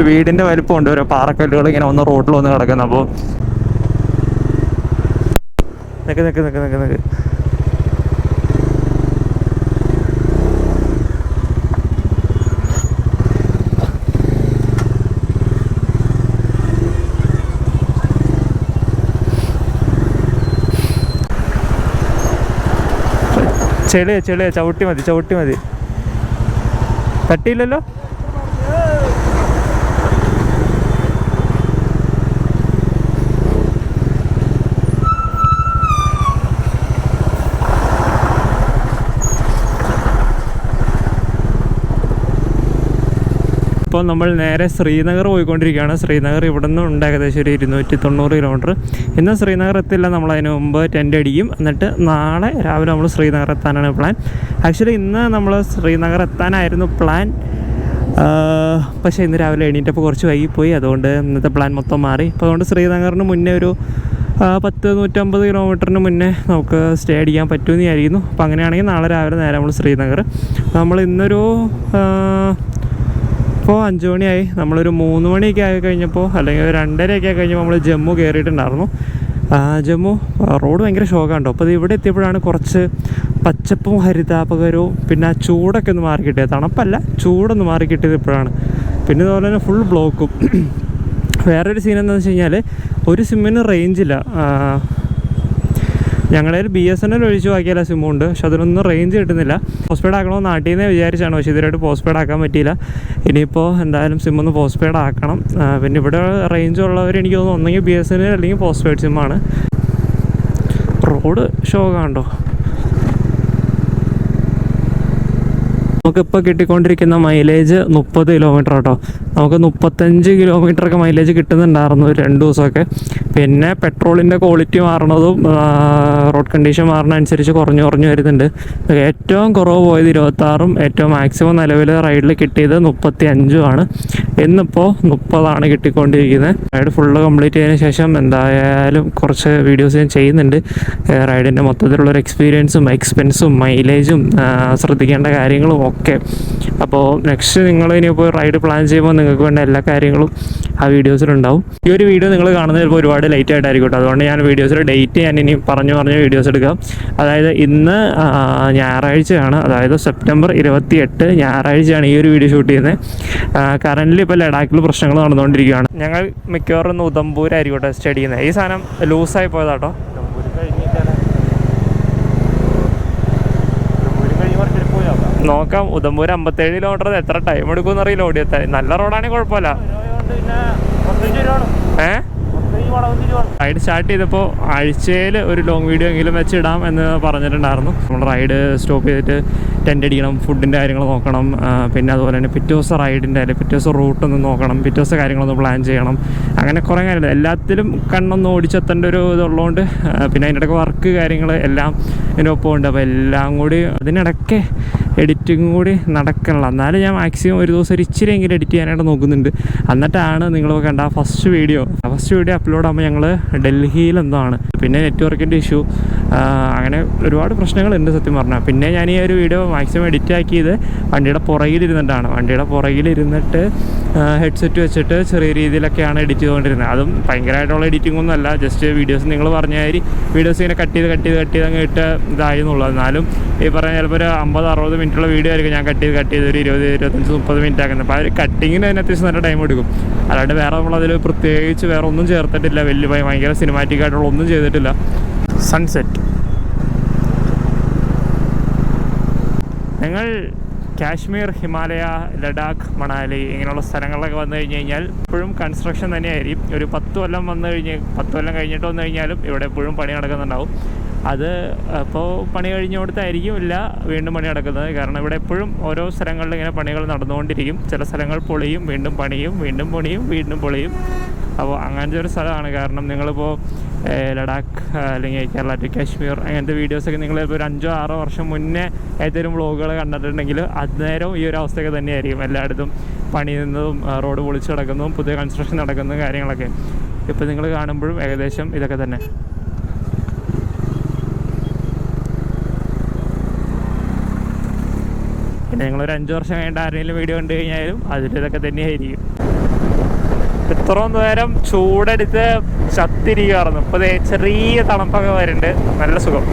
വീടിൻ്റെ വലിപ്പമുണ്ട്. ഓരോ പാറക്കല്ലുകൾ ഇങ്ങനെ ഒന്ന് റോഡിൽ വന്ന് കിടക്കുന്നത്. അപ്പോൾ നിൽക്ക് ചെളിയ ചവിട്ടി മതി. തട്ടിയില്ലല്ലോ. ഇപ്പോൾ നമ്മൾ നേരെ ശ്രീനഗർ പോയിക്കൊണ്ടിരിക്കുകയാണ്. ശ്രീനഗർ ഇവിടെ നിന്ന് ഉണ്ട് ഏകദേശം ഒരു 290 കിലോമീറ്റർ. ഇന്ന് ശ്രീനഗർ എത്തില്ല, നമ്മൾ അതിന് മുമ്പ് ടെൻ്റ് അടിക്കും. എന്നിട്ട് നാളെ രാവിലെ നമ്മൾ ശ്രീനഗർ എത്താനാണ് പ്ലാൻ. ആക്ച്വലി ഇന്ന് നമ്മൾ ശ്രീനഗർ എത്താനായിരുന്നു പ്ലാൻ. പക്ഷേ ഇന്ന് രാവിലെ എണീറ്റപ്പോൾ കുറച്ച് വൈകിപ്പോയി. അതുകൊണ്ട് ഇന്നത്തെ പ്ലാൻ മൊത്തം മാറി. അപ്പോൾ അതുകൊണ്ട് ശ്രീനഗറിന് മുന്നേ ഒരു 150 കിലോമീറ്ററിന് മുന്നേ നമുക്ക് സ്റ്റേ അടിക്കാൻ പറ്റുമെന്ന് വിചാരിക്കുന്നു. അപ്പോൾ അങ്ങനെയാണെങ്കിൽ നാളെ രാവിലെ നേരെ നമ്മൾ ശ്രീനഗർ. നമ്മൾ ഇന്നൊരു ഇപ്പോൾ 5 മണിയായി. നമ്മളൊരു 3 മണിയൊക്കെ ആയി കഴിഞ്ഞപ്പോൾ, അല്ലെങ്കിൽ ഒരു 2:30 ആയി കഴിഞ്ഞപ്പോൾ നമ്മൾ ജമ്മു കയറിയിട്ടുണ്ടായിരുന്നു. ജമ്മു റോഡ് ഭയങ്കര ഷോക്കാണ്ടോ. അപ്പോൾ ഇവിടെ എത്തിയപ്പോഴാണ് കുറച്ച് പച്ചപ്പും ഹരിതാപകരവും പിന്നെ ആ ചൂടൊക്കെ ഒന്ന് മാറി കിട്ടിയത്. തണുപ്പല്ല, ചൂടൊന്ന് മാറി കിട്ടിയത് ഇപ്പോഴാണ്. പിന്നെ അതുപോലെ തന്നെ ഫുൾ ബ്ലോക്കും. വേറൊരു സീൻ എന്താണെന്ന് വെച്ച് കഴിഞ്ഞാൽ ഒരു സിമ്മിന് റേഞ്ചില്ല. ഞങ്ങളുടെ BSNL ഒഴിച്ച് ബാക്കിയല്ല സിമ്മുണ്ട്. പക്ഷെ അതിനൊന്നും റേഞ്ച് കിട്ടുന്നില്ല. പോസ്റ്റ് പെയ്ഡ് ആക്കണമെന്ന് നാട്ടിൽ നിന്നേ വിചാരിച്ചാണ്. പക്ഷേ ഇതിലായിട്ട് പോസ്റ്റ് പെയ്ഡ് ആക്കാൻ പറ്റിയില്ല. ഇനിയിപ്പോൾ എന്തായാലും സിമ്മൊന്ന് പോസ്റ്റ് പെയ്ഡ് ആക്കണം. പിന്നെ ഇവിടെ റേഞ്ച് ഉള്ളവർ എനിക്ക് തോന്നുന്നു ഒന്നെങ്കിൽ BSNL അല്ലെങ്കിൽ പോസ്റ്റ് പെയ്ഡ് സിമ്മാണ്. റോഡ് ഷോ കണ്ടോ. നമുക്കിപ്പോൾ കിട്ടിക്കൊണ്ടിരിക്കുന്ന മൈലേജ് 30 കിലോമീറ്റർ കേട്ടോ. നമുക്ക് 35 കിലോമീറ്ററൊക്കെ മൈലേജ് കിട്ടുന്നുണ്ടായിരുന്നു 2 ദിവസമൊക്കെ. പിന്നെ പെട്രോളിൻ്റെ ക്വാളിറ്റി മാറണതും റോഡ് കണ്ടീഷൻ മാറുന്ന അനുസരിച്ച് കുറഞ്ഞു വരുന്നുണ്ട്. ഏറ്റവും കുറവ് പോയത് 26ഉം ഏറ്റവും മാക്സിമം നിലവിൽ റൈഡിൽ കിട്ടിയത് 35ഉമാണ്. ഇന്നിപ്പോൾ 30ആണ് കിട്ടിക്കൊണ്ടിരിക്കുന്നത്. റൈഡ് ഫുള്ള് കംപ്ലീറ്റ് ചെയ്തതിന് ശേഷം എന്തായാലും കുറച്ച് വീഡിയോസ് ഞാൻ ചെയ്യുന്നുണ്ട്. റൈഡിൻ്റെ മൊത്തത്തിലുള്ളൊരു എക്സ്പീരിയൻസും എക്സ്പെൻസും മൈലേജും ശ്രദ്ധിക്കേണ്ട കാര്യങ്ങളും ഒക്കെ. അപ്പോൾ നെക്സ്റ്റ് നിങ്ങൾ ഇനിയിപ്പോൾ റൈഡ് പ്ലാൻ ചെയ്യുമ്പോൾ നിങ്ങൾക്ക് വേണ്ട എല്ലാ കാര്യങ്ങളും ആ വീഡിയോസിലുണ്ടാവും. ഈ ഒരു വീഡിയോ നിങ്ങൾ കാണുന്നത് ചിലപ്പോൾ ഒരുപാട് ലേറ്റ് ആയിട്ടായിരിക്കും. അതുകൊണ്ട് ഞാൻ വീഡിയോസിൽ ഡേറ്റ് ഞാൻ ഇനി പറഞ്ഞ് വീഡിയോസ് എടുക്കാം. അതായത് ഇന്ന് ഞായറാഴ്ചയാണ്, അതായത് സെപ്റ്റംബർ 28 ഞായറാഴ്ചയാണ് ഈ ഒരു വീഡിയോ ഷൂട്ട് ചെയ്യുന്നത്. കറൻ്റ് ഇപ്പോൾ ലഡാക്കിൽ പ്രശ്നങ്ങൾ നടന്നുകൊണ്ടിരിക്കുകയാണ്. ഞങ്ങൾ മിക്കവാറും ഇന്ന് ഉദംപൂരായിരിക്കും സ്റ്റഡി ചെയ്യുന്നത്. ഈ സാധനം ലൂസായി പോയതാട്ടോ. നോക്കാം. ഉദംപൂർ 57 കിലോമീറ്റർ എത്ര ടൈം എടുക്കുമെന്ന് അറിയില്ല ഓടിയെത്താൻ. നല്ല റോഡാണെങ്കിൽ കുഴപ്പമില്ല. റൈഡ് സ്റ്റാർട്ട് ചെയ്തപ്പോൾ ആഴ്ചയിൽ ഒരു ലോങ് വീഡിയോ എങ്കിലും വെച്ചിടാം എന്ന് പറഞ്ഞിട്ടുണ്ടായിരുന്നു. നമ്മൾ റൈഡ് സ്റ്റോപ്പ് ചെയ്തിട്ട് ടെൻ്റ് അടിക്കണം, ഫുഡിൻ്റെ കാര്യങ്ങൾ നോക്കണം, പിന്നെ അതുപോലെ തന്നെ പിറ്റേ ദിവസം റൈഡിൻ്റെ അല്ലെങ്കിൽ പിറ്റേ ദിവസം റൂട്ടൊന്ന് നോക്കണം, പിറ്റേ ദിവസം കാര്യങ്ങളൊന്ന് പ്ലാൻ ചെയ്യണം. അങ്ങനെ കുറേ കാര്യങ്ങൾ എല്ലാത്തിലും കണ്ണൊന്ന് ഓടിച്ചെത്തേണ്ട ഒരു ഇതുള്ളതുകൊണ്ട്, പിന്നെ അതിൻ്റെ ഇടയ്ക്ക് വർക്ക് കാര്യങ്ങൾ എല്ലാം ഇതിനൊപ്പം ഉണ്ട്. അപ്പോൾ എല്ലാം കൂടി അതിനിടയ്ക്ക് എഡിറ്റിങ്ങും കൂടി നടക്കണില്ല. എന്നാലും ഞാൻ മാക്സിമം ഒരു ദിവസം ഒരു ഇച്ചിരിയെങ്കിലും എഡിറ്റ് ചെയ്യാനായിട്ട് നോക്കുന്നുണ്ട്. എന്നിട്ടാണ് നിങ്ങൾ കണ്ട ഫസ്റ്റ് വീഡിയോ അപ്ലോഡ് ആകുമ്പോൾ ഞങ്ങൾ ഡൽഹിയിലെന്താണ്, പിന്നെ നെറ്റ്വർക്കിൻ്റെ ഇഷ്യൂ, അങ്ങനെ ഒരുപാട് പ്രശ്നങ്ങളുണ്ട് സത്യം പറഞ്ഞാൽ. പിന്നെ ഞാൻ ഈ ഒരു വീഡിയോ മാക്സിമം എഡിറ്റ് ആക്കിയത് വണ്ടിയുടെ പുറകിലിരുന്നിട്ടാണ്. വണ്ടിയുടെ പുറകിലിരുന്നിട്ട് ഹെഡ്സെറ്റ് വെച്ചിട്ട് ചെറിയ രീതിയിലൊക്കെയാണ് എഡിറ്റ് ചെയ്തുകൊണ്ടിരുന്നത്. അതും ഭയങ്കരമായിട്ടുള്ള എഡിറ്റിംഗ് ഒന്നും അല്ല, ജസ്റ്റ് വീഡിയോസ് നിങ്ങൾ പറഞ്ഞ മാതിരി വീഡിയോസ് ഇങ്ങനെ കട്ട് ചെയ്ത് അങ്ങ് ഇട്ട് ഇതായിരുന്നുള്ളൂ. എന്നാലും ഈ പറഞ്ഞ ചിലപ്പോൾ ഒരു 50-60 മിനിറ്റുള്ള വീഡിയോ ആയിരിക്കും ഞാൻ കട്ട് ചെയ്ത് ഒരു 20-25-30 മിനിറ്റ് ആക്കുന്നത്. അപ്പോൾ ആ ഒരു കട്ടിങ്ങിന് തന്നെ അത്യാവശ്യം നല്ല ടൈം എടുക്കും. അല്ലാണ്ട് വേറെ നമ്മളതിൽ പ്രത്യേകിച്ച് വേറെ ഒന്നും ചേർത്തിട്ടില്ല. ഭയങ്കര സിനിമാറ്റിക് ആയിട്ടുള്ള ഒന്നും ചെയ്തിട്ടില്ല. സൺസെറ്റ് ഞങ്ങൾ കാശ്മീർ, ഹിമാലയ, ലഡാക്ക്, മണാലി ഇങ്ങനെയുള്ള സ്ഥലങ്ങളിലൊക്കെ വന്നു കഴിഞ്ഞാൽ എപ്പോഴും കൺസ്ട്രക്ഷൻ തന്നെയായിരിക്കും. ഒരു 10 കൊല്ലം കഴിഞ്ഞിട്ട് വന്നു കഴിഞ്ഞാലും ഇവിടെ എപ്പോഴും പണി നടക്കുന്നുണ്ടാവും. അത് അപ്പോൾ പണി കഴിഞ്ഞോടത്തായിരിക്കും ഇല്ല വീണ്ടും പണി നടക്കുന്നത്. കാരണം ഇവിടെ എപ്പോഴും ഓരോ സ്ഥലങ്ങളിൽ ഇങ്ങനെ പണികൾ നടന്നുകൊണ്ടിരിക്കും. ചില സ്ഥലങ്ങൾ പൊളിയും, വീണ്ടും പണിയും, വീണ്ടും പണിയും, വീണ്ടും പൊളിയും. അപ്പോൾ അങ്ങനത്തെ ഒരു സ്ഥലമാണ്. കാരണം നിങ്ങളിപ്പോൾ ലഡാക്ക് അല്ലെങ്കിൽ കേരള ടു കാശ്മീർ അങ്ങനത്തെ വീഡിയോസൊക്കെ നിങ്ങളിപ്പോൾ ഒരു 5-6 വർഷം മുന്നേ ഏതെങ്കിലും വ്ളോഗുകൾ കണ്ടിട്ടുണ്ടെങ്കിൽ അന്നേരം ഈ ഒരു അവസ്ഥയൊക്കെ തന്നെയായിരിക്കും. എല്ലായിടത്തും പണി നിന്നതും റോഡ് പൊളിച്ച് കിടക്കുന്നതും പുതിയ കൺസ്ട്രക്ഷൻ നടക്കുന്നതും കാര്യങ്ങളൊക്കെ ഇപ്പോൾ നിങ്ങൾ കാണുമ്പോഴും ഏകദേശം ഇതൊക്കെ തന്നെ. പിന്നെ നിങ്ങളൊരു 5 വർഷം കഴിഞ്ഞിട്ട് ആരെങ്കിലും വീഡിയോ കണ്ടു കഴിഞ്ഞാലും അതിലിതൊക്കെ തന്നെയായിരിക്കും. ഇത്രയും നേരം ചൂടെടുത്ത് ചത്തിരിക്കുകയായിരുന്നു. ഇപ്പോൾ ചെറിയ തണുപ്പൊക്കെ വരുന്നുണ്ട്, നല്ല സുഖം.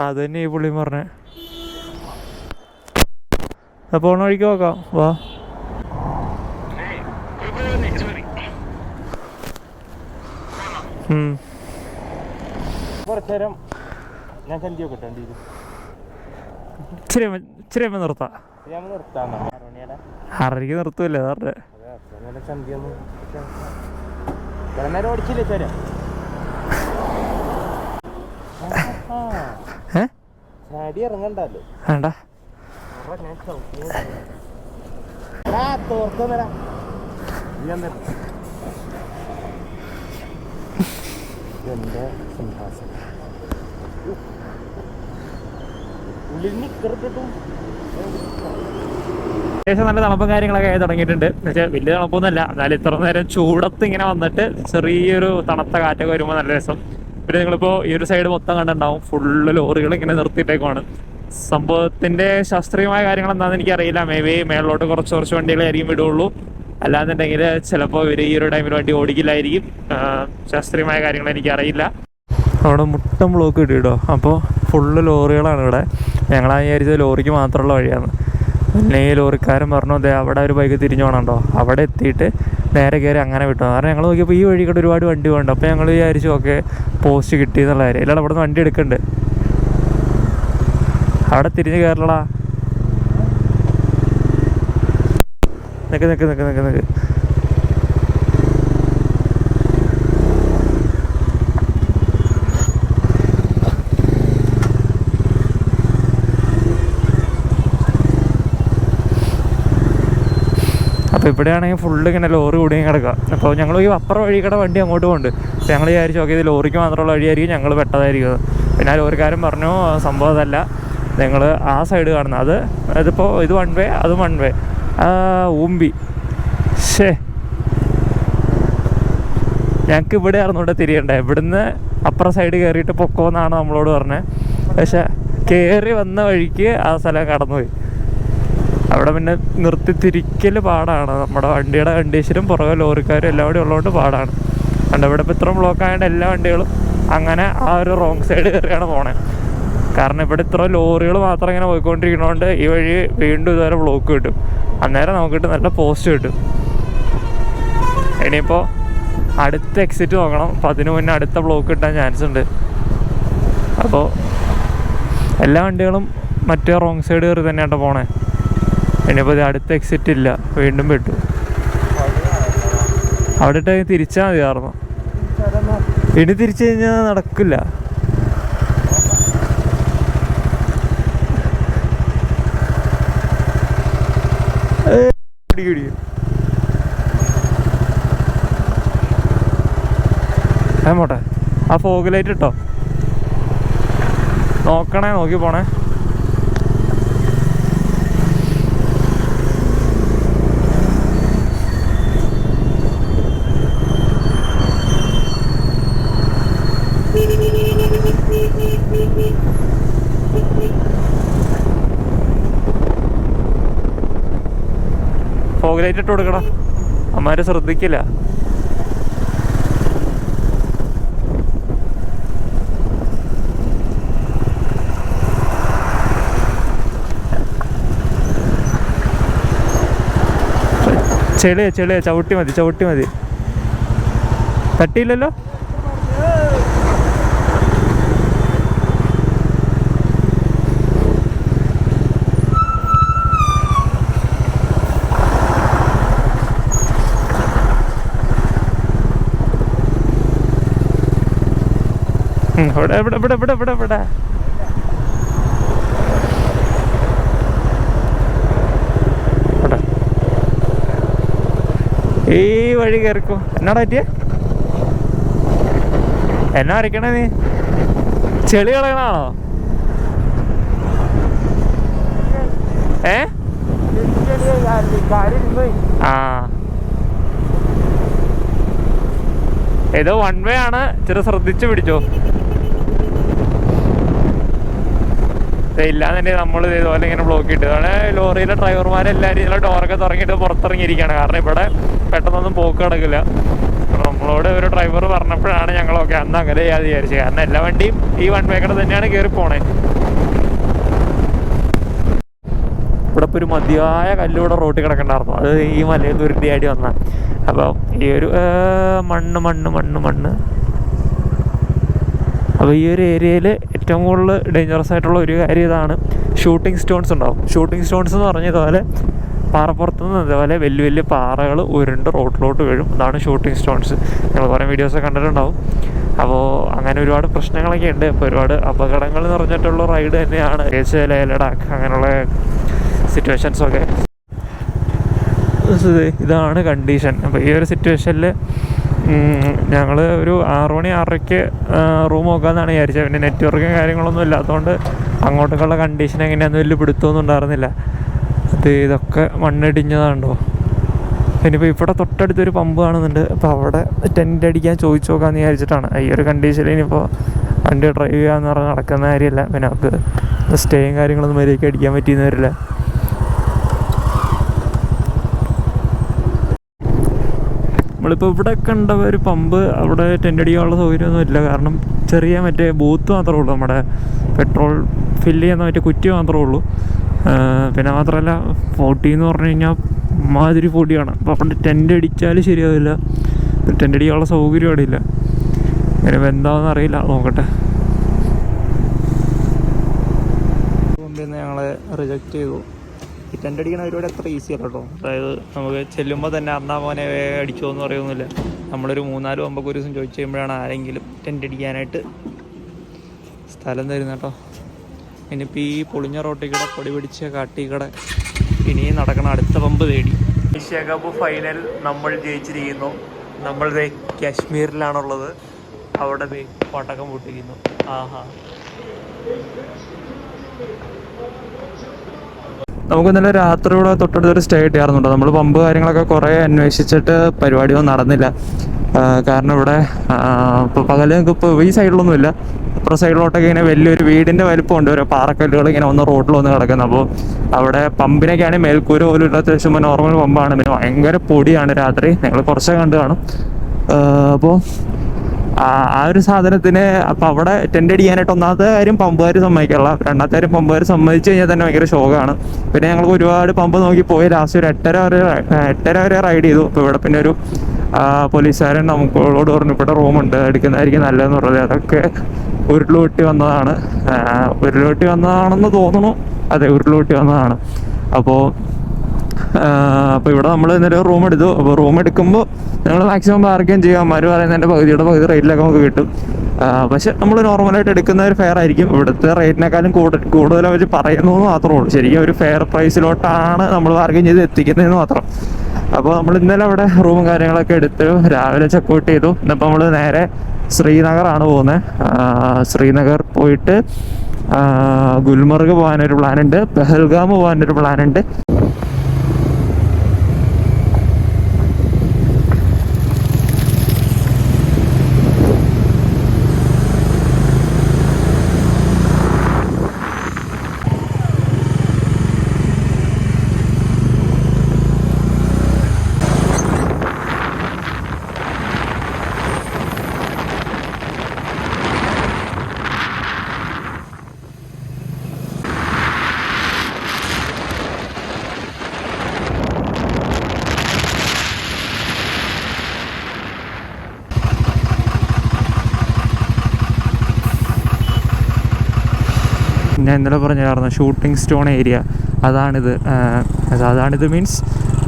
അത് തന്നെ ഈ പുള്ളി പറഞ്ഞേ. പോണ വഴിക്ക് നോക്കാം, വാ. ഇച്ചിരി നിർത്താം. 6:30 നിർത്തൂല്ലേ സാറിന്റെ? ഇറങ്ങണ്ടല്ലോ വേണ്ട. അത്യാവശ്യം നല്ല തണുപ്പും കാര്യങ്ങളൊക്കെ ആയി തുടങ്ങിയിട്ടുണ്ട്. എന്നുവെച്ചാൽ വലിയ തണുപ്പൊന്നുമല്ല, എന്നാലും ഇത്ര നേരം ചൂടത്ത് ഇങ്ങനെ വന്നിട്ട് ചെറിയൊരു തണുത്ത കാറ്റൊക്കെ വരുമ്പോൾ നല്ല രസം. പിന്നെ നിങ്ങളിപ്പോൾ ഈ ഒരു സൈഡ് മൊത്തം കണ്ടിട്ടുണ്ടാവും, ഫുള്ള് ലോറികൾ ഇങ്ങനെ നിർത്തിയിട്ടേക്കുവാണ്. സംഭവത്തിന്റെ ശാസ്ത്രീയമായ കാര്യങ്ങൾ എന്താണെന്ന് എനിക്കറിയില്ല. മേ ബി മേളിലോട്ട് കുറച്ച് വണ്ടികളായിരിക്കും വിടുള്ളൂ, അല്ലാന്നുണ്ടെങ്കിൽ ചിലപ്പോൾ ഇവർ ഈ ഒരു ടൈമിൽ വണ്ടി ഓടിക്കില്ലായിരിക്കും. ശാസ്ത്രീയമായ കാര്യങ്ങൾ എനിക്കറിയില്ല. അവിടെ മുട്ടം ബ്ലോക്ക് കിട്ടിയിട്ടോ. അപ്പോൾ ഫുള്ള് ലോറികളാണ് ഇവിടെ. ഞങ്ങളാ വിചാരിച്ചത് ലോറിക്ക് മാത്രമുള്ള വഴിയാണ്. പിന്നെ ഈ ലോറിക്കാരൻ പറഞ്ഞു, അതെ അവിടെ ഒരു ബൈക്ക് തിരിഞ്ഞു പോകണുണ്ടോ, അവിടെ എത്തിയിട്ട് നേരെ കയറി അങ്ങനെ വിട്ടു. കാരണം ഞങ്ങൾ നോക്കിയപ്പോൾ ഈ വഴി കൂടെ ഒരുപാട് വണ്ടി പോകണ്ട. അപ്പോൾ ഞങ്ങൾ വിചാരിച്ചു ഓക്കെ പോസ്റ്റ് കിട്ടി എന്നുള്ള കാര്യം. ഇല്ലാതെ അവിടെ നിന്ന് വണ്ടി എടുക്കണ്ട്. അവിടെ തിരിഞ്ഞ് കയറലടാ. നിക്ക് അപ്പോൾ ഇവിടെയാണെങ്കിൽ ഫുള്ള് ഇങ്ങനെ ലോറി കൂടിയും കിടക്കുക. അപ്പോൾ ഞങ്ങൾ ഈ അപ്പുറം വഴി കൂടെ വണ്ടി അങ്ങോട്ട് പോകുന്നുണ്ട്. അപ്പോൾ ഞങ്ങൾ വിചാരിച്ചു ഓക്കെ ഇത് ലോറിക്ക് മാത്രമുള്ള വഴിയായിരിക്കും, ഞങ്ങൾ പെട്ടതായിരിക്കും. പിന്നെ ആ ലോറിക്കാരൻ പറഞ്ഞു സംഭവം അതല്ല, നിങ്ങൾ ആ സൈഡ് കാണുന്നത് അതിപ്പോൾ ഇത് 1 വേ അത് 1 വേ. ഊമ്പി ഞങ്ങൾക്ക് ഇവിടെ ആയിരുന്നൂടെ തിരിയണ്ടേ, ഇവിടുന്ന് അപ്പുറം സൈഡ് കയറിയിട്ട് പൊക്കോന്നാണ് നമ്മളോട് പറഞ്ഞത്. പക്ഷെ കയറി വന്ന വഴിക്ക് ആ സ്ഥലം കടന്നുപോയി. അവിടെ പിന്നെ നിർത്തി തിരിക്കൽ പാടാണ്. നമ്മുടെ വണ്ടിയുടെ കണ്ടീഷനും പുറകെ ലോറിക്കാരും എല്ലാം കൂടി ഉള്ളതുകൊണ്ട് പാടാണ്. അതുകൊണ്ട് ഇവിടെ ഇപ്പോൾ ഇത്രയും ബ്ലോക്ക് ആയതുകൊണ്ട് എല്ലാ വണ്ടികളും അങ്ങനെ ആ ഒരു റോങ് സൈഡ് കയറിയാണ് പോണേ. കാരണം ഇവിടെ ഇത്ര ലോറികൾ മാത്രം ഇങ്ങനെ പോയിക്കൊണ്ടിരിക്കുന്നതുകൊണ്ട് ഈ വഴി വീണ്ടും ഇതുവരെ ബ്ലോക്ക് കിട്ടും. അന്നേരം നമുക്കിട്ട് നല്ല പോസ്റ്റ് കിട്ടും. ഇനിയിപ്പോൾ അടുത്ത എക്സിറ്റ് നോക്കണം, അപ്പോൾ അതിന് മുന്നേ അടുത്ത ബ്ലോക്ക് കിട്ടാൻ ചാൻസ് ഉണ്ട്. അപ്പോൾ എല്ലാ വണ്ടികളും മറ്റേ റോങ് സൈഡ് കയറി തന്നെയാട്ടോ പോണേ. ഇനിയിപ്പോൾ ഇത് അടുത്ത എക്സിറ്റ് ഇല്ല, വീണ്ടും പെട്ടു. അവിടെ ഇട്ട് തിരിച്ചാൽ മതിയായിരുന്നു. ഇനി തിരിച്ചു കഴിഞ്ഞാൽ നടക്കില്ല. പോട്ടെ, ആ ഫോഗ് ലൈറ്റ് ഇട്ടോ, നോക്കണേ, നോക്കി പോണേ. ഫോഗ് ലൈറ്റ് ഇട്ട് കൊടുക്കണം, അമ്മാര് ശ്രദ്ധിക്കില്ല. ചെളിയ ചവിട്ടി മതി. തട്ടിയില്ലല്ലോ. ഇവിടെ ഇവിടെ ഇവിടെ ഇവിടെ ഇവിടെ ഇവിടെ ഇവിടെ ഈ വഴി കയറിക്കോ. എന്നാടാ പറ്റിയ? എന്നാ വരയ്ക്കണേ നീ? ചെളി കളയണാണോ? ആ ഏതോ വൺ വേ ആണ്, ഇച്ചിരി ശ്രദ്ധിച്ച് പിടിച്ചോ. ഇല്ലാന്നുണ്ടെങ്കിൽ നമ്മൾ ഇതുപോലെ ഇങ്ങനെ ബ്ലോക്ക് ഇട്ട് ലോറിയിലെ ഡ്രൈവർമാരെല്ലാവരും ഇതിലെ ഡോറൊക്കെ തുറങ്ങിയിട്ട് പുറത്തിറങ്ങിയിരിക്കുകയാണ്. കാരണം ഇവിടെ പെട്ടെന്നൊന്നും പോക്ക് കിടക്കില്ല. നമ്മളോട് ഒരു ഡ്രൈവർ പറഞ്ഞപ്പോഴാണ് ഞങ്ങളൊക്കെ അന്ന് അങ്ങനെ ചെയ്യാതെ വിചാരിച്ചത്. കാരണം എല്ലാ വണ്ടിയും ഈ വൺ വേ കൂടെ തന്നെയാണ് കയറി പോണേ. ഇവിടെ ഇപ്പോൾ ഒരു മതിയായ കല്ലൂടെ റോട്ടിൽ കിടക്കണ്ടായിരുന്നു. അത് ഈ മലയിൽ ദുരന്തയായിട്ട് വന്ന. അപ്പോൾ ഈ ഒരു മണ്ണ് അപ്പോൾ ഈ ഒരു ഏരിയയിൽ ഏറ്റവും കൂടുതൽ ഡേഞ്ചറസ് ആയിട്ടുള്ള ഒരു കാര്യം ഇതാണ്. ഷൂട്ടിംഗ് സ്റ്റോൺസ് ഉണ്ടാവും. ഷൂട്ടിംഗ് സ്റ്റോൺസ് എന്ന് പറഞ്ഞ ഇതുപോലെ പാറപ്പുറത്ത് നിന്ന് ഇതുപോലെ വലിയ വലിയ പാറകൾ ഉരുണ്ട് റോട്ടിലോട്ട് വീഴും. അതാണ് ഷൂട്ടിംഗ് സ്റ്റോൺസ്. നിങ്ങൾ കുറേ വീഡിയോസൊക്കെ കണ്ടിട്ടുണ്ടാവും. അപ്പോൾ അങ്ങനെ ഒരുപാട് പ്രശ്നങ്ങളൊക്കെ ഉണ്ട്. ഇപ്പോൾ ഒരുപാട് അപകടങ്ങൾ നിറഞ്ഞിട്ടുള്ള റൈഡ് തന്നെയാണ് ലേ ലഡാക്ക് അങ്ങനെയുള്ള സിറ്റുവേഷൻസൊക്കെ. ഇതാണ് കണ്ടീഷൻ. അപ്പോൾ ഈ ഒരു സിറ്റുവേഷനിൽ ഞങ്ങൾ ഒരു 6 മണി 6:30 റൂം നോക്കാമെന്നാണ് വിചാരിച്ചത്. പിന്നെ നെറ്റ്വർക്കും കാര്യങ്ങളൊന്നും ഇല്ലാത്തതുകൊണ്ട് അങ്ങോട്ടേക്കുള്ള കണ്ടീഷൻ എങ്ങനെയാണെന്ന് വലിയ പിടുത്തമൊന്നും ഉണ്ടായിരുന്നില്ല. ഇതൊക്കെ മണ്ണിടിഞ്ഞതാണ്ടോ. ഇനിയിപ്പോൾ ഇവിടെ തൊട്ടടുത്തൊരു പമ്പ് കാണുന്നുണ്ട്. അപ്പോൾ അവിടെ ടെൻ്റ് അടിക്കാൻ ചോദിച്ചു നോക്കാമെന്ന് വിചാരിച്ചിട്ടാണ്. ഈ ഒരു കണ്ടീഷനിൽ ഇനിയിപ്പോൾ വണ്ടി ഡ്രൈവ് ചെയ്യാമെന്ന് പറഞ്ഞാൽ നടക്കുന്ന കാര്യമില്ല. പിന്നെ നമുക്ക് സ്റ്റേയും കാര്യങ്ങളൊന്നും മര്യാദയ്ക്ക് അടിക്കാൻ പറ്റിയെന്ന് വരില്ല. നമ്മളിപ്പോൾ ഇവിടെ കണ്ട ഒരു പമ്പ് അവിടെ ടെൻ്റ് അടിക്കാനുള്ള സൗകര്യമൊന്നും ഇല്ല. കാരണം ചെറിയ മറ്റേ ബൂത്ത് മാത്രമേ ഉള്ളൂ. നമ്മുടെ പെട്രോൾ ഫില്ല് ചെയ്യുന്ന മറ്റേ കുറ്റി മാത്രമേ ഉള്ളൂ. പിന്നെ മാത്രമല്ല 40 എന്ന് പറഞ്ഞു കഴിഞ്ഞാൽ മാതിരി പൊടിയാണ്. അപ്പോൾ അവിടെ ടെൻ്റ് അടിച്ചാൽ ശരിയാവില്ല. ടെൻ്റ് അടിക്കാനുള്ള സൗകര്യം അവിടെ ഇല്ല. അങ്ങനെ എന്താണെന്ന് അറിയില്ല, നോക്കട്ടെ. മുമ്പിൽ ഞങ്ങൾ റിജക്റ്റ് ചെയ്തു. ഈ ടെൻ്റ് അടിക്കണ പരിപാടി അത്ര ഈസി അല്ല കേട്ടോ. അതായത് നമുക്ക് ചെല്ലുമ്പോൾ തന്നെ മോനെ അടിച്ചോ എന്ന് പറയുന്നില്ല. നമ്മളൊരു 3-4 പമ്പൊക്കെ ഒരു ദിവസം ചോദിച്ചു കഴിയുമ്പോഴാണ് ആരെങ്കിലും ടെൻ്റ് അടിക്കാനായിട്ട് സ്ഥലം തരുന്നത് കേട്ടോ. ഇനിയിപ്പോൾ ഈ പൊളിഞ്ഞ റോട്ടിൽ കൂടെ പൊടി പിടിച്ച കാട്ടിക്കടെ ഇനിയും നടക്കണം അടുത്ത പമ്പ് തേടി. ഏഷ്യ കപ്പ് ഫൈനൽ നമ്മൾ ജയിച്ചിരിക്കുന്നു. നമ്മൾ കാശ്മീരിലാണുള്ളത്. അവിടെ പടക്കം പൊട്ടിക്കുന്നു. ആഹാ, നമുക്ക് ഇന്നലെ രാത്രി ഇവിടെ തൊട്ടടുത്തൊരു സ്റ്റേ കിട്ടിയായിരുന്നുണ്ടോ. നമ്മൾ പമ്പ് കാര്യങ്ങളൊക്കെ കുറേ അന്വേഷിച്ചിട്ട് പരിപാടിയൊന്നും നടന്നില്ല. കാരണം ഇവിടെ ഇപ്പോൾ പകല് ഇപ്പോൾ ഈ സൈഡിലൊന്നുമില്ല. അപ്പുറം സൈഡിലോട്ടൊക്കെ ഇങ്ങനെ വലിയൊരു വീടിൻ്റെ വലിപ്പമുണ്ട്. ഓരോ പാറക്കല്ലുകൾ ഇങ്ങനെ ഒന്ന് റോഡിൽ വന്ന് കിടക്കുന്നത്. അപ്പോൾ അവിടെ പമ്പിനൊക്കെയാണെങ്കിൽ മേൽക്കൂര പോലും ഇല്ലാത്ത ചുമ്മാ നോർമൽ പമ്പാണ്. പിന്നെ ഭയങ്കര പൊടിയാണ് രാത്രി. ഞങ്ങൾ കുറച്ചൊക്കെ കണ്ടു കാണും. അപ്പോൾ ആ ഒരു സാധനത്തിന് അപ്പോൾ അവിടെ ടെൻ്റ് അടിക്കാനായിട്ട് ഒന്നാമത്തെ കാര്യം പമ്പുകാർ സമ്മതിക്കാനുള്ള, രണ്ടാമത്തെ കാര്യം പമ്പുകാർ സമ്മതിച്ച് കഴിഞ്ഞാൽ തന്നെ ഭയങ്കര ശോകമാണ്. പിന്നെ ഞങ്ങൾക്ക് ഒരുപാട് പമ്പ് നോക്കി പോയി ലാസ്റ്റ് ഒരു 8:30 വരെ റൈഡ് ചെയ്തു. അപ്പോൾ ഇവിടെ പിന്നെ ഒരു പോലീസുകാരൻ നമുക്കോട് പറഞ്ഞു ഇവിടെ റൂമുണ്ട്, എടുക്കുന്നതായിരിക്കും നല്ലതെന്ന് പറഞ്ഞത്. അതൊക്കെ ഉരുളുപൊട്ടി വന്നതാണെന്ന് തോന്നുന്നു. അതെ, ഉരുളുപൊട്ടി വന്നതാണ്. അപ്പോൾ ഇവിടെ നമ്മൾ ഇന്നലെ റൂം എടുത്തു. അപ്പോൾ റൂം എടുക്കുമ്പോൾ ഞങ്ങൾ മാക്സിമം ബാർഗെയിൻ ചെയ്യും. അമ്മമാർ പറയുന്നതിൻ്റെ പകുതി റേറ്റിലൊക്കെ നമുക്ക് കിട്ടും. പക്ഷെ നമ്മൾ നോർമലായിട്ട് എടുക്കുന്ന ഒരു ഫെയർ ആയിരിക്കും. ഇവിടുത്തെ റേറ്റിനേക്കാളും കൂടുതൽ അവർ പറയുന്നു മാത്രമേ ഉള്ളൂ. ശരിക്കും ഒരു ഫെയർ പ്രൈസിലോട്ടാണ് നമ്മൾ ബാർഗെയിൻ ചെയ്ത് എത്തിക്കുന്നതെന്ന് മാത്രം. അപ്പോൾ നമ്മൾ ഇന്നലെ അവിടെ റൂമും കാര്യങ്ങളൊക്കെ എടുത്ത് രാവിലെ ചെക്കൗട്ട് ചെയ്തു. ഇന്നിപ്പോൾ നമ്മൾ നേരെ ശ്രീനഗറാണ് പോകുന്നത്. ശ്രീനഗർ പോയിട്ട് ഗുൽമർഗ് പോകാനൊരു പ്ലാനുണ്ട്, പെഹൽഗാം പോകാനൊരു പ്ലാനുണ്ട്. ഞാൻ ഇന്നലെ പറഞ്ഞായിരുന്നു ഷൂട്ടിംഗ് സ്റ്റോൺ ഏരിയ അതാണിത്. മീൻസ്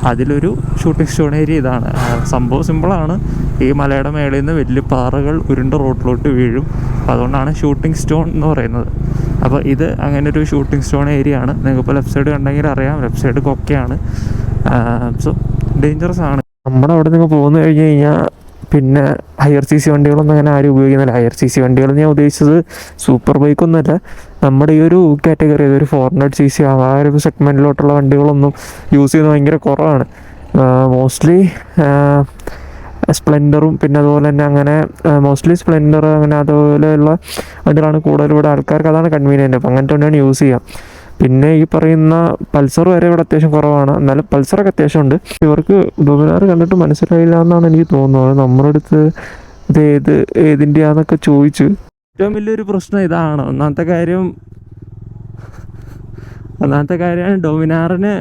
അതിലൊരു ഷൂട്ടിംഗ് സ്റ്റോൺ ഏരിയ ഇതാണ്. സംഭവം സിമ്പിളാണ്. ഈ മലയുടെ മേളിൽ നിന്ന് വലിയ പാറകൾ ഉരുണ്ട റോട്ടിലോട്ട് വീഴും. അപ്പോൾ അതുകൊണ്ടാണ് ഷൂട്ടിംഗ് സ്റ്റോൺ എന്ന് പറയുന്നത്. അപ്പോൾ ഇത് അങ്ങനെ ഒരു ഷൂട്ടിംഗ് സ്റ്റോൺ ഏരിയ ആണ്. നിങ്ങൾക്കിപ്പോൾ ലെഫ്റ്റ് സൈഡ് കണ്ടെങ്കിൽ അറിയാം, ലെഫ്റ്റ് സൈഡ് കൊക്കയാണ്. സോ ഡേഞ്ചറസ് ആണ്. നമ്മുടെ അവിടെ നിന്ന് പോന്നു കഴിഞ്ഞ് കഴിഞ്ഞാൽ പിന്നെ ഹയർ CC വണ്ടികളൊന്നും അങ്ങനെ ആരും ഉപയോഗിക്കുന്നില്ല. ഹയർ CC വണ്ടികൾ ഞാൻ ഉദ്ദേശിച്ചത് സൂപ്പർ ബൈക്കൊന്നുമല്ല, നമ്മുടെ ഈ ഒരു കാറ്റഗറി, ഒരു 400cc ആ ഒരു സെഗ്മെൻറ്റിലോട്ടുള്ള വണ്ടികളൊന്നും യൂസ് ചെയ്യുന്നത് ഭയങ്കര കുറവാണ്. മോസ്റ്റ്ലി സ്പ്ലെൻഡറും പിന്നെ അതുപോലെ തന്നെ അങ്ങനെ മോസ്റ്റ്ലി സ്പ്ലെൻഡർ അങ്ങനെ അതുപോലെയുള്ള വണ്ടികളാണ് കൂടുതൽ ഇവിടെ ആൾക്കാർക്ക്. അതാണ് കൺവീനിയൻറ്റ്. അപ്പം അങ്ങനത്തെ വണ്ടിയാണ് യൂസ് ചെയ്യാം. പിന്നെ ഈ പറയുന്ന പൾസർ വരെ ഇവിടെ അത്യാവശ്യം കുറവാണ്. എന്നാലും പൾസറൊക്കെ അത്യാവശ്യം ഉണ്ട്. ഇവർക്ക് ഡൊമിനാർ കണ്ടിട്ട് മനസ്സിലായില്ല എന്നാണ് എനിക്ക് തോന്നുന്നത്. നമ്മുടെ അടുത്ത് ഇത് ഏതിൻ്റെയാന്നൊക്കെ ചോദിച്ചു. ഏറ്റവും വലിയൊരു പ്രശ്നം ഇതാണ്. ഒന്നാമത്തെ കാര്യം ഡൊമിനാറിന്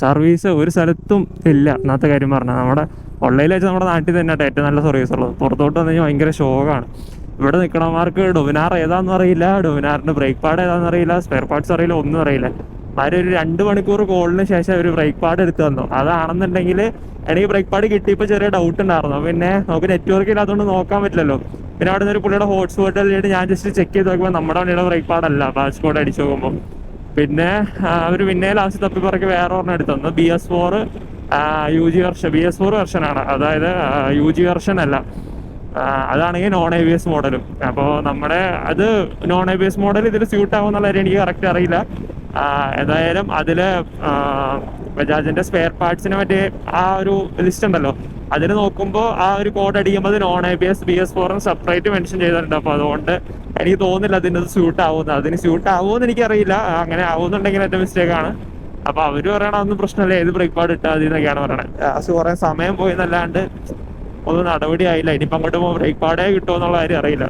സർവീസ് ഒരു സ്ഥലത്തും ഇല്ല. ഒന്നാമത്തെ കാര്യം പറഞ്ഞാൽ നമ്മുടെ ഓൺലൈനിൽ വെച്ച് നമ്മുടെ നാട്ടിൽ തന്നെ ഏറ്റവും നല്ല സർവീസ് ഉള്ളത്. പുറത്തോട്ട് വന്നു കഴിഞ്ഞാൽ ഭയങ്കര ശോകമാണ്. ഇവിടെ നിൽക്കണമാർക്ക് ഡൊമിനാർ ഏതാണെന്ന് അറിയില്ല, ഡൊമിനാറിൻ്റെ ബ്രേക്ക് പാഡ് ഏതാണെന്ന് അറിയില്ല, സ്പെയർ പാർട്സ് അറിയില്ല, ഒന്നും അറിയില്ല. ഒരു 2 മണിക്കൂർ കോളിന് ശേഷം ഒരു ബ്രേക്ക് പാഡ് എടുത്ത് തന്നു. അതാണെന്നുണ്ടെങ്കിൽ എനിക്ക് ബ്രേക്ക് പാഡ് കിട്ടിയപ്പോൾ ചെറിയ ഡൗട്ട് ഉണ്ടായിരുന്നു. പിന്നെ നമുക്ക് നെറ്റ്വർക്ക് ഇല്ലാത്തതുകൊണ്ട് നോക്കാൻ പറ്റില്ലല്ലോ. പിന്നെ അവിടെ നിന്ന് ഒരു പുള്ളിയുടെ ഹോട്ട്സ്പോട്ടിൽ ഞാൻ ജസ്റ്റ് ചെക്ക് ചെയ്ത് നോക്കുമ്പോൾ നമ്മുടെ വണ്ടിയുടെ ബ്രേക്ക് പാഡല്ല, പാസ്പോർട്ട് അടിച്ച് നോക്കുമ്പോൾ. പിന്നെ അവർ പിന്നെ ലാസ്റ്റ് തപ്പിപ്പറക്കി വേറെ ഒരെണ്ണം എടുത്തു തന്നു. BS4 UG version, BS4 വെർഷനാണ്. അതായത് UG വെർഷൻ അല്ല. അതാണെങ്കിൽ നോൺ ABS മോഡലും. അപ്പോൾ നമ്മുടെ അത് നോൺ ABS മോഡൽ ഇതിൽ സ്യൂട്ട് ആവുമെന്നുള്ള കാര്യം എനിക്ക് കറക്റ്റ് അറിയില്ല. ഏതായാലും അതിൽ ബജാജിൻ്റെ സ്പെയർ പാർട്സിന് മറ്റേ ആ ഒരു ലിസ്റ്റ് ഉണ്ടല്ലോ, അതിൽ നോക്കുമ്പോൾ ആ ഒരു കോഡ് അടിക്കുമ്പോൾ non ABS BS4 separate mention ചെയ്തിട്ടുണ്ട്. അപ്പോൾ അതുകൊണ്ട് എനിക്ക് തോന്നുന്നില്ല അതിൻ്റെ സ്യൂട്ട് ആവുമെന്ന്. അതിന് സ്യൂട്ട് ആവുമെന്ന് എനിക്കറിയില്ല. അങ്ങനെ ആവുന്നുണ്ടെങ്കിൽ എൻ്റെ മിസ്റ്റേക്കാണ്. അപ്പോൾ അവർ പറയണ ഒന്നും പ്രശ്നമില്ല, ഏത് ബ്രേക്ക് പാഡ് ഇട്ടാൽ മതി എന്നൊക്കെയാണ് പറയണത്. കുറേ സമയം പോയി എന്നല്ലാണ്ട് ഒന്നും നടപടി ആയില്ല. ഇനിയിപ്പോൾ അങ്ങോട്ട് ബ്രേക്ക് പാഡേ കിട്ടുമോ എന്നുള്ള കാര്യം അറിയില്ല.